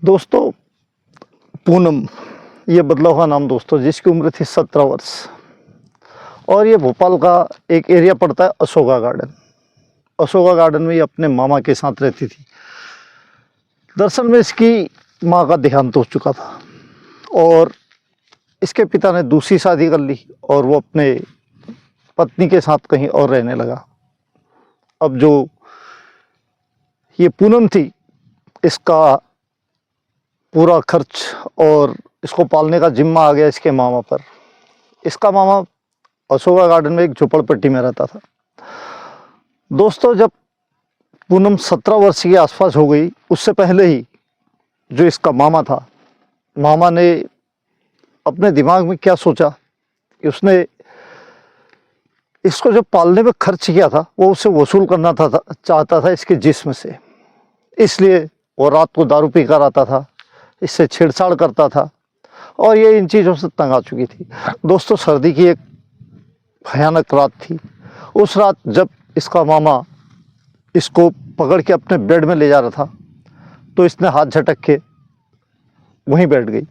दोस्तों, पूनम ये बदला हुआ नाम दोस्तों, जिसकी उम्र थी 17 वर्ष और ये भोपाल का एक एरिया पड़ता है अशोका गार्डन। अशोका गार्डन में ये अपने मामा के साथ रहती थी। दरअसल में इसकी माँ का देहांत हो चुका था और इसके पिता ने दूसरी शादी कर ली और वो अपने पत्नी के साथ कहीं और रहने लगा। अब जो ये पूनम थी, इसका पूरा खर्च और इसको पालने का जिम्मा आ गया इसके मामा पर। इसका मामा अशोका गार्डन में एक झोपड़पट्टी में रहता था। दोस्तों, जब पूनम 17 वर्ष के आसपास हो गई, उससे पहले ही जो इसका मामा था, मामा ने अपने दिमाग में क्या सोचा कि उसने इसको जो पालने में खर्च किया था वो उसे वसूल करना चाहता था इसके जिस्म से। इसलिए वो रात को दारू पी कर आता था, इससे छेड़छाड़ करता था और ये इन चीज़ों से तंग आ चुकी थी। दोस्तों, सर्दी की एक भयानक रात थी। उस रात जब इसका मामा इसको पकड़ के अपने बेड में ले जा रहा था तो इसने हाथ झटक के वहीं बैठ गई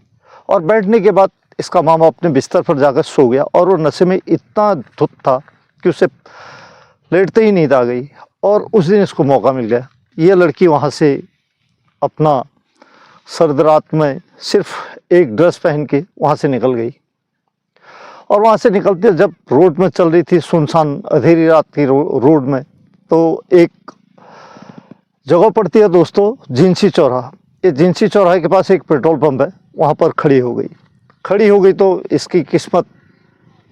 और बैठने के बाद इसका मामा अपने बिस्तर पर जाकर सो गया और वो नशे में इतना धुत था कि उसे लेटते ही नींद आ गई। और उस दिन इसको मौका मिल गया। ये लड़की वहाँ से अपना सर्द रात में सिर्फ एक ड्रेस पहन के वहाँ से निकल गई और वहाँ से निकलते जब रोड में चल रही थी, सुनसान अंधेरी रात की रोड में, तो एक जगह पड़ती है दोस्तों, जिंसी चौराहा। ये जिंसी चौराहे के पास एक पेट्रोल पंप है, वहाँ पर खड़ी हो गई तो इसकी किस्मत,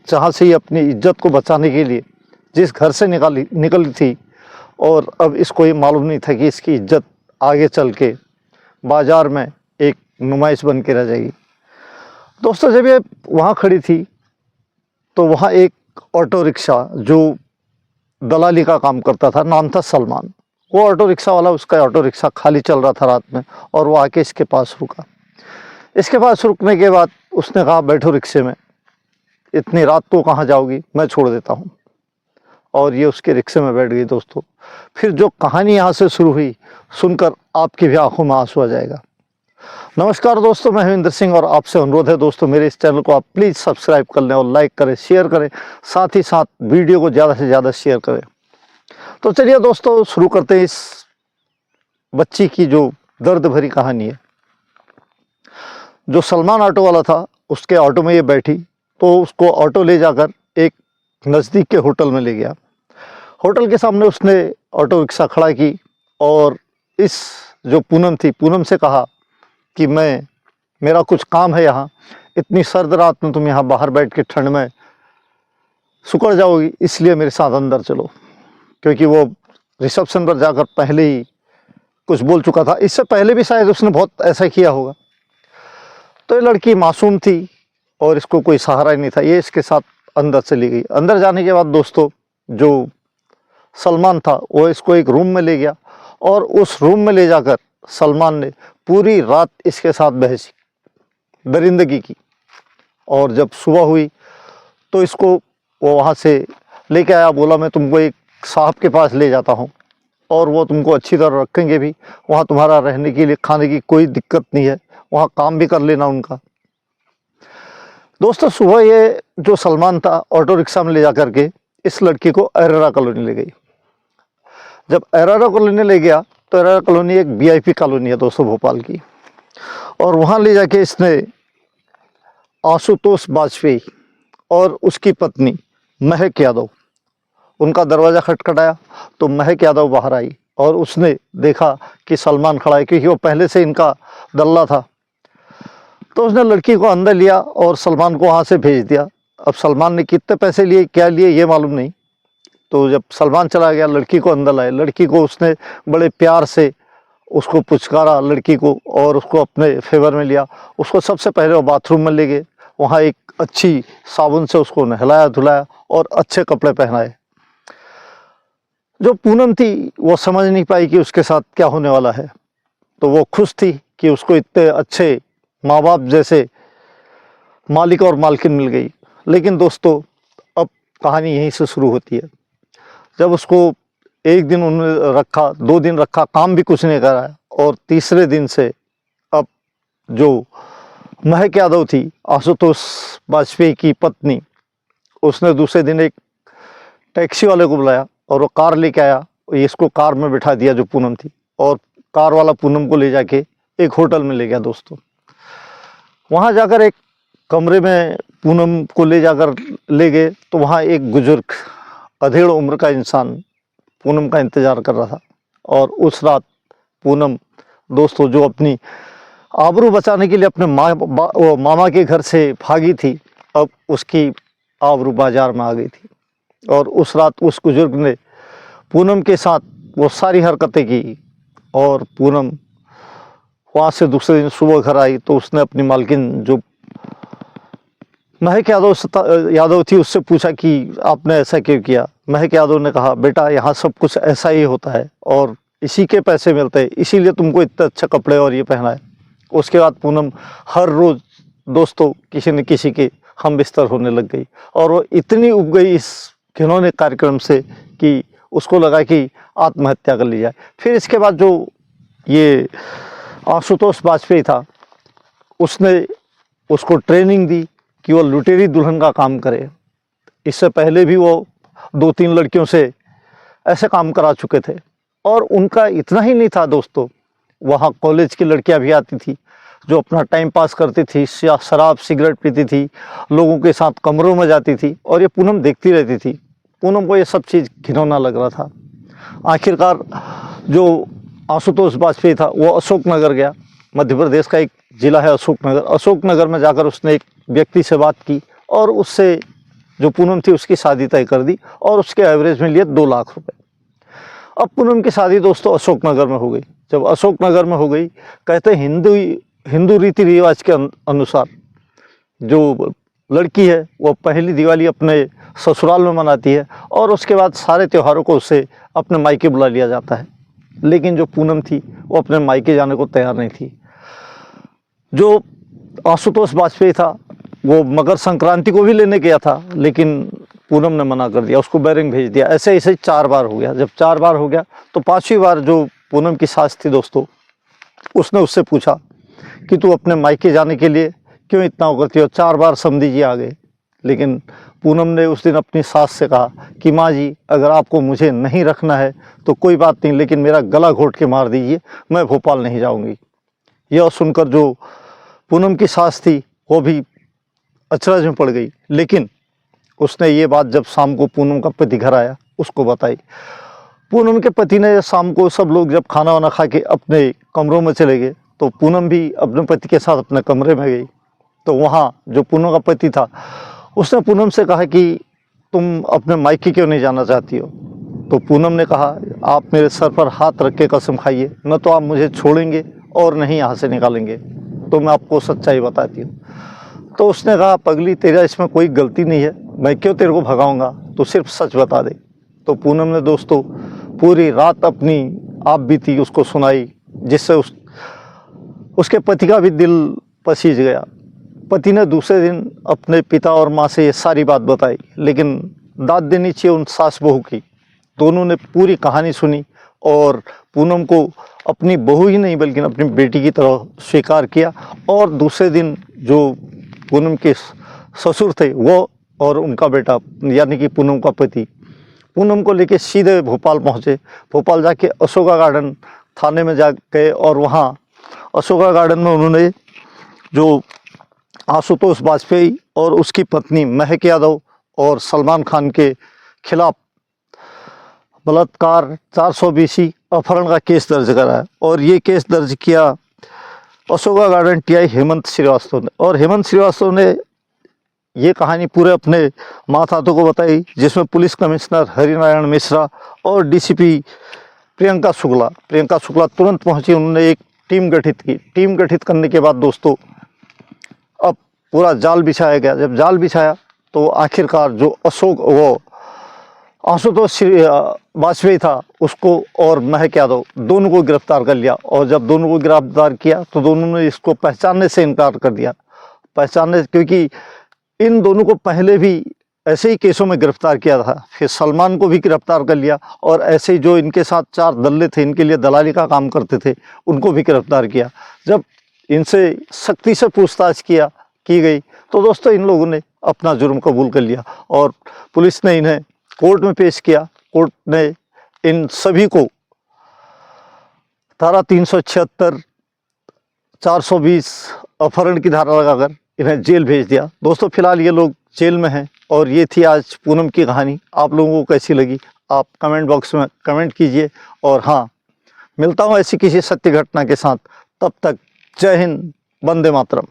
जहाँ से ही अपनी इज्जत को बचाने के लिए जिस घर से निकली थी, और अब इसको ये मालूम नहीं था कि इसकी इज्जत आगे चल के बाज़ार में एक नुमाइश बन के रह जाएगी। दोस्तों, जब ये वहाँ खड़ी थी तो वहाँ एक ऑटो रिक्शा जो दलाली का काम करता था, नाम था सलमान, वो ऑटो रिक्शा वाला, उसका ऑटो रिक्शा खाली चल रहा था रात में और वो आके इसके पास रुका। इसके पास रुकने के बाद उसने कहा, बैठो रिक्शे में, इतनी रात को कहाँ जाओगी, मैं छोड़ देता हूँ। और ये उसके रिक्शे में बैठ गई। दोस्तों, फिर जो कहानी यहाँ से शुरू हुई, सुनकर आपकी भी आंखों में आंसू आ जाएगा। नमस्कार दोस्तों, मैं हविंदर सिंह और आपसे अनुरोध है दोस्तों, मेरे इस चैनल को आप प्लीज़ सब्सक्राइब कर लें और लाइक करें, शेयर करें, साथ ही साथ वीडियो को ज़्यादा से ज़्यादा शेयर करें। तो चलिए दोस्तों, शुरू करते हैं इस बच्ची की जो दर्द भरी कहानी है। जो सलमान ऑटो वाला था, उसके ऑटो में ये बैठी तो उसको ऑटो ले जाकर एक नज़दीक के होटल में ले गया। होटल के सामने उसने ऑटो रिक्शा खड़ा की और इस जो पूनम थी, पूनम से कहा कि मेरा कुछ काम है यहाँ, इतनी सर्द रात में तुम यहाँ बाहर बैठ के ठंड में सुकड़ जाओगी, इसलिए मेरे साथ अंदर चलो। क्योंकि वो रिसेप्शन पर जाकर पहले ही कुछ बोल चुका था, इससे पहले भी शायद उसने बहुत ऐसा किया होगा। तो ये लड़की मासूम थी और इसको कोई सहारा ही नहीं था, ये इसके साथ अंदर चली गई। अंदर जाने के बाद दोस्तों, जो सलमान था वो इसको एक रूम में ले गया और उस रूम में ले जाकर सलमान ने पूरी रात इसके साथ बहस दरिंदगी की। और जब सुबह हुई तो इसको वो वहाँ से लेके आया, बोला मैं तुमको एक साहब के पास ले जाता हूँ और वो तुमको अच्छी तरह रखेंगे भी, वहाँ तुम्हारा रहने के लिए खाने की कोई दिक्कत नहीं है, वहाँ काम भी कर लेना उनका। दोस्तों, सुबह ये जो सलमान था ऑटो रिक्शा में ले जा करके इस लड़की को एरारा कॉलोनी ले गई। जब एरारा कॉलोनी ले गया तो एरारा कॉलोनी एक वीआईपी कॉलोनी है दोस्तों भोपाल की, और वहाँ ले जाके इसने आशुतोष वाजपेयी और उसकी पत्नी महक यादव, उनका दरवाज़ा खटखटाया तो महक यादव बाहर आई और उसने देखा कि सलमान खड़ा है, क्योंकि वो पहले से इनका दल्ला था। तो उसने लड़की को अंदर लिया और सलमान को वहाँ से भेज दिया। अब सलमान ने कितने पैसे लिए, क्या लिए, ये मालूम नहीं। तो जब सलमान चला गया, लड़की को अंदर लाए। लड़की को उसने बड़े प्यार से उसको पुचकारा लड़की को और उसको अपने फेवर में लिया। उसको सबसे पहले वो बाथरूम में ले गए, वहाँ एक अच्छी साबुन से उसको नहलाया धुलाया और अच्छे कपड़े पहनाए। जो पूनम थी वो समझ नहीं पाई कि उसके साथ क्या होने वाला है, तो वो खुश थी कि उसको इतने अच्छे माँ बाप जैसे मालिक और मालकिन मिल गई। लेकिन दोस्तों, अब कहानी यहीं से शुरू होती है। जब उसको एक दिन उन्होंने रखा, 2 दिन रखा, काम भी कुछ नहीं कराया और तीसरे दिन से अब जो महक यादव थी, आशुतोष वाजपेयी की पत्नी, उसने दूसरे दिन एक टैक्सी वाले को बुलाया और वो कार लेके आया। इसको कार में बिठा दिया जो पूनम थी, और कार वाला पूनम को ले जाके एक होटल में ले गया दोस्तों। वहाँ जाकर एक कमरे में पूनम को ले जाकर ले गए तो वहाँ एक बुजुर्ग अधेड़ उम्र का इंसान पूनम का इंतज़ार कर रहा था। और उस रात पूनम दोस्तों जो अपनी आबरू बचाने के लिए अपने मामा के घर से भागी थी, अब उसकी आबरू बाजार में आ गई थी। और उस रात उस बुजुर्ग ने पूनम के साथ वो सारी हरकतें की, और पूनम वहाँ से दूसरे दिन सुबह घर आई तो उसने अपनी मालकिन जो महक यादव थी उससे पूछा कि आपने ऐसा क्यों किया। महक यादव ने कहा, बेटा यहाँ सब कुछ ऐसा ही होता है और इसी के पैसे मिलते हैं, इसीलिए तुमको इतने अच्छे कपड़े और ये पहना है। उसके बाद पूनम हर रोज़ दोस्तों किसी न किसी के हम बिस्तर होने लग गई, और वो इतनी उब गई इस घिनौने कार्यक्रम से कि उसको लगा कि आत्महत्या कर ली जाए। फिर इसके बाद जो ये आशुतोष वाजपेयी था, उसने उसको ट्रेनिंग दी कि वो लुटेरी दुल्हन का काम करे। इससे पहले भी वो 2-3 लड़कियों से ऐसे काम करा चुके थे। और उनका इतना ही नहीं था दोस्तों, वहाँ कॉलेज की लड़कियां भी आती थी जो अपना टाइम पास करती थी, शराब सिगरेट पीती थी, लोगों के साथ कमरों में जाती थी, और ये पूनम देखती रहती थी। पूनम को ये सब चीज़ घिनौना लग रहा था। आखिरकार जो आशुतोष वाजपेयी था वो अशोकनगर गया। मध्य प्रदेश का एक ज़िला है अशोकनगर। अशोकनगर में जाकर उसने एक व्यक्ति से बात की और उससे जो पूनम थी उसकी शादी तय कर दी, और उसके एवरेज में लिए 2 लाख रुपए। अब पूनम की शादी दोस्तों अशोकनगर में हो गई। जब अशोकनगर में हो गई, कहते हिंदू रीति रिवाज के अनुसार जो लड़की है वो पहली दिवाली अपने ससुराल में मनाती है, और उसके बाद सारे त्योहारों को उसे अपने मायके बुला लिया जाता है। लेकिन जो पूनम थी वो अपने मायके जाने को तैयार नहीं थी। जो आशुतोष वाजपेयी था वो मकर संक्रांति को भी लेने गया था, लेकिन पूनम ने मना कर दिया, उसको बैरिंग भेज दिया। ऐसे ऐसे 4 बार हो गया। जब 4 बार हो गया तो 5वीं बार जो पूनम की सास थी दोस्तों, उसने उससे पूछा कि तू अपने मायके जाने के लिए क्यों इतना वो करती हो। 4 बार समधी जी आ गए, लेकिन पूनम ने उस दिन अपनी सास से कहा कि माँ जी, अगर आपको मुझे नहीं रखना है तो कोई बात नहीं, लेकिन मेरा गला घोट के मार दीजिए, मैं भोपाल नहीं जाऊंगी। यह सुनकर जो पूनम की सास थी वो भी अचरज में पड़ गई। लेकिन उसने ये बात जब शाम को पूनम का पति घर आया उसको बताई। पूनम के पति ने शाम को सब लोग जब खाना वाना खा के अपने कमरों में चले गए तो पूनम भी अपने पति के साथ अपने कमरे में गई। तो वहाँ जो पूनम का पति था उसने पूनम से कहा कि तुम अपने मायके क्यों नहीं जाना चाहती हो। तो पूनम ने कहा, आप मेरे सर पर हाथ रख के कसम खाइए, न तो आप मुझे छोड़ेंगे और नहीं यहाँ से निकालेंगे, तो मैं आपको सच्चाई बताती हूँ। तो उसने कहा, पगली, तेरा इसमें कोई गलती नहीं है, मैं क्यों तेरे को भगाऊंगा, तो सिर्फ सच बता दे। तो पूनम ने दोस्तों पूरी रात अपनी आप बीती उसको सुनाई, जिससे उसके पति का भी दिल पसीज गया। पति ने दूसरे दिन अपने पिता और माँ से ये सारी बात बताई, लेकिन दाद देनी चाहिए उन सास बहू की। दोनों ने पूरी कहानी सुनी और पूनम को अपनी बहू ही नहीं बल्कि अपनी बेटी की तरह स्वीकार किया। और दूसरे दिन जो पूनम के ससुर थे वो और उनका बेटा यानी कि पूनम का पति पूनम को लेके सीधे भोपाल पहुँचे। भोपाल जाके अशोका गार्डन थाने में जा गए और वहाँ अशोका गार्डन में उन्होंने जो आशुतोष वाजपेयी और उसकी पत्नी महक यादव और सलमान खान के खिलाफ बलात्कार 420 अपहरण का केस दर्ज कराया। और ये केस दर्ज किया अशोका गार्डन टीआई हेमंत श्रीवास्तव ने। और हेमंत श्रीवास्तव ने ये कहानी पूरे अपने मातातों को बताई, जिसमें पुलिस कमिश्नर हरिनारायण मिश्रा और डीसीपी प्रियंका शुक्ला तुरंत पहुंची। उन्होंने एक टीम गठित की। टीम गठित करने के बाद दोस्तों अब पूरा जाल बिछाया गया। जब जाल बिछाया तो आखिरकार जो आशुतोष वाजपेयी था उसको और महक यादव दोनों को गिरफ्तार कर लिया। और जब दोनों को गिरफ्तार किया तो दोनों ने इसको पहचानने से इनकार कर दिया। क्योंकि इन दोनों को पहले भी ऐसे ही केसों में गिरफ्तार किया था। फिर सलमान को भी गिरफ्तार कर लिया और ऐसे ही जो इनके साथ 4 दल्ले थे, इनके लिए दलाली का काम करते थे, उनको भी गिरफ्तार किया। जब इनसे सख्ती से पूछताछ की गई तो दोस्तों इन लोगों ने अपना जुर्म कबूल कर लिया और पुलिस ने इन्हें कोर्ट में पेश किया। कोर्ट ने इन सभी को धारा 376, 420 अपहरण की धारा लगाकर इन्हें जेल भेज दिया। दोस्तों फिलहाल ये लोग जेल में हैं और ये थी आज पूनम की कहानी। आप लोगों को कैसी लगी आप कमेंट बॉक्स में कमेंट कीजिए। और हाँ, मिलता हूँ ऐसी किसी सत्य घटना के साथ, तब तक जय हिंद, वंदे मातरम।